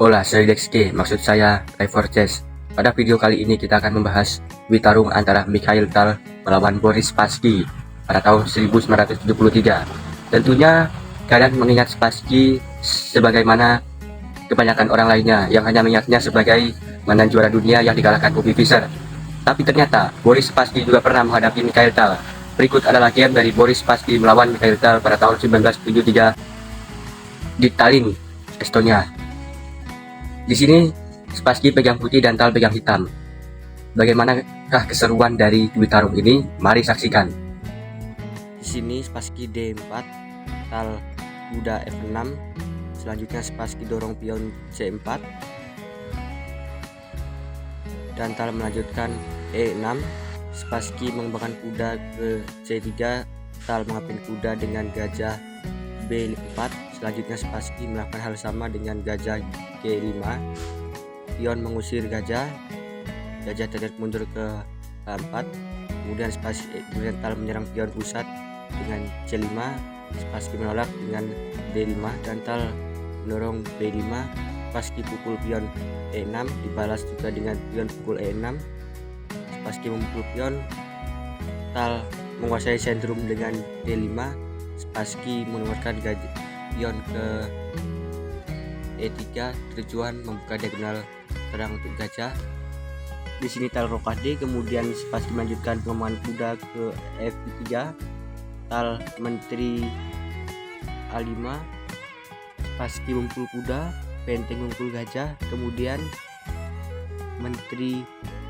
Hola, saya Dexke, maksud saya Live4Chess. Pada video kali ini kita akan membahas Witarung antara Mikhail Tal melawan Boris Spassky pada tahun 1973. Tentunya kalian mengingat Spassky sebagaimana kebanyakan orang lainnya yang hanya mengingatnya sebagai mantan juara dunia yang dikalahkan Bobby Fischer. Tapi ternyata Boris Spassky juga pernah menghadapi Mikhail Tal. Berikut adalah game dari Boris Spassky melawan Mikhail Tal pada tahun 1973 di Tallinn, Estonia. Di sini Spassky pegang putih dan Tal pegang hitam. Bagaimanakah keseruan dari Witarung ini? Mari saksikan. Di sini Spassky D4, Tal kuda F6. Selanjutnya Spassky dorong pion C4 dan Tal melanjutkan E6. Spassky mengembangkan kuda ke C3. Tal mengapin kuda dengan gajah B4. Selanjutnya Spassky melakukan hal sama dengan gajah G5. Pion mengusir gajah terlihat mundur ke A4. Kemudian Tal menyerang pion pusat dengan C5. Spassky menolak dengan D5 dan Tal mendorong B5. Spassky pukul pion E6, dibalas juga dengan pion pukul E6. Spassky memukul pion, Tal menguasai sentrum dengan D5. Spassky mengeluarkan pion ke E3, tujuan membuka diagonal terang untuk gajah. Di sini Tal rokade D, kemudian Spassky melanjutkan pengembangan kuda ke F3. Tal menteri A5. Spassky memukul kuda, benteng memukul gajah, kemudian menteri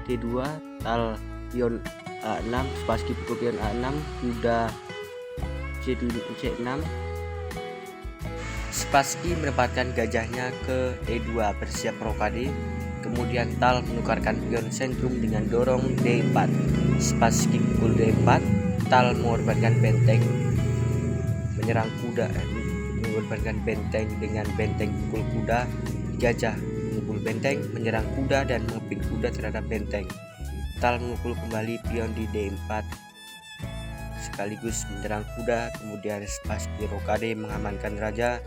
T2, Tal pion A6, Spassky pukul pion A6, kuda C6. Spassky menempatkan gajahnya ke E2 bersiap rokade. Kemudian Tal menukarkan pion sentrum dengan dorong D4. Spassky pukul D4, Tal mengorbankan benteng menyerang kuda, mengorbankan benteng dengan benteng pukul kuda. Gajah memukul benteng, menyerang kuda dan mengepin kuda terhadap benteng. Tal memukul kembali pion di D4 sekaligus menyerang kuda. Kemudian Spassky rokade mengamankan raja.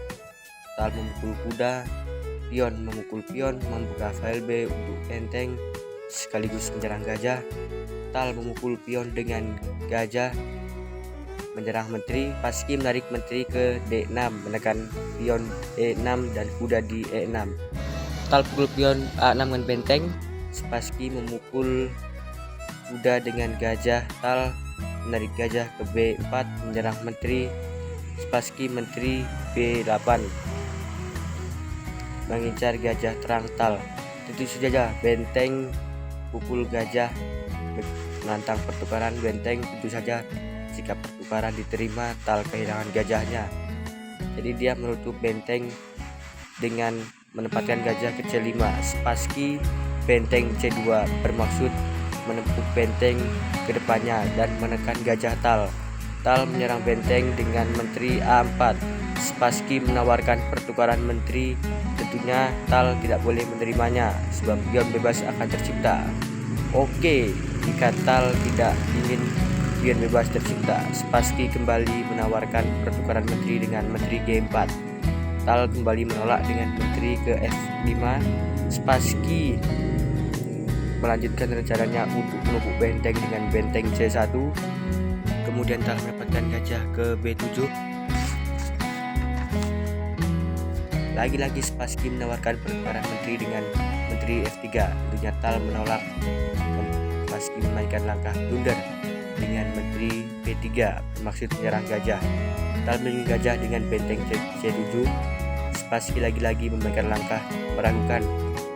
Tal memukul kuda, pion memukul pion, membuka file B untuk benteng sekaligus menyerang gajah. Tal memukul pion dengan gajah menyerang menteri. Spassky menarik menteri ke D6, menekan pion E6 dan kuda di E6. Tal pukul pion A6 dengan benteng. Spassky memukul kuda dengan gajah. Tal menarik gajah ke B4, menyerang menteri. Spassky menteri B8 mengincar gajah terang Tal. Tentu saja benteng pukul gajah menantang pertukaran benteng. Tentu saja jika pertukaran diterima, Tal kehilangan gajahnya. Jadi dia menutup benteng dengan menempatkan gajah ke C5. Spassky benteng C2 bermaksud menempuk benteng ke depannya dan menekan gajah Tal. Tal menyerang benteng dengan menteri A4. Spassky menawarkan pertukaran menteri. Tentunya Tal tidak boleh menerimanya sebab pion bebas akan tercipta. Oke, jika Tal tidak ingin pion bebas tercipta, Spassky kembali menawarkan pertukaran menteri dengan menteri G4. Tal kembali menolak dengan menteri ke F5. Spassky melanjutkan rencananya untuk menumpuk benteng dengan benteng C1. Kemudian Tal mendapatkan gajah ke B7. Lagi-lagi Spassky menawarkan pertukaran menteri dengan menteri F3. Tentunya Tal menolak. Spassky memainkan langkah blunder dengan menteri B3 bermaksud menyerang gajah. Tal melindungi gajah dengan benteng C7. Spassky lagi-lagi memainkan langkah meragukan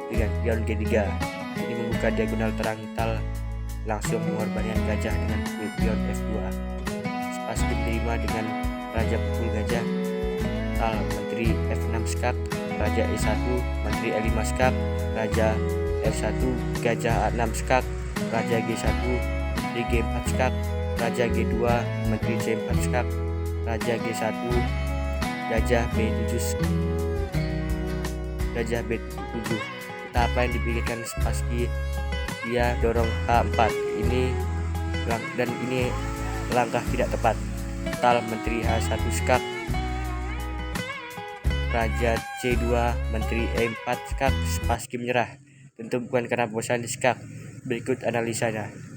dengan pion G3. Ini membuka diagonal terang. Tal langsung mengorbankan gajah dengan pukul pion F2. Spassky menerima dengan raja pukul gajah. Tal menteri F6 skak, raja E1, menteri E5 skak, raja F1, gajah A6 skak, raja G1, menteri G4 skak, raja G2, menteri C4 skak, raja G1, gajah B7, gajah B7. Apa yang dipikirkan Spassky? Dia dorong A4. Ini langkah tidak tepat. Tal menteri H1 skak, Raja C2, Menteri E4 skak, Spassky menyerah. Tentu bukan karena bosan di skak. Berikut analisanya.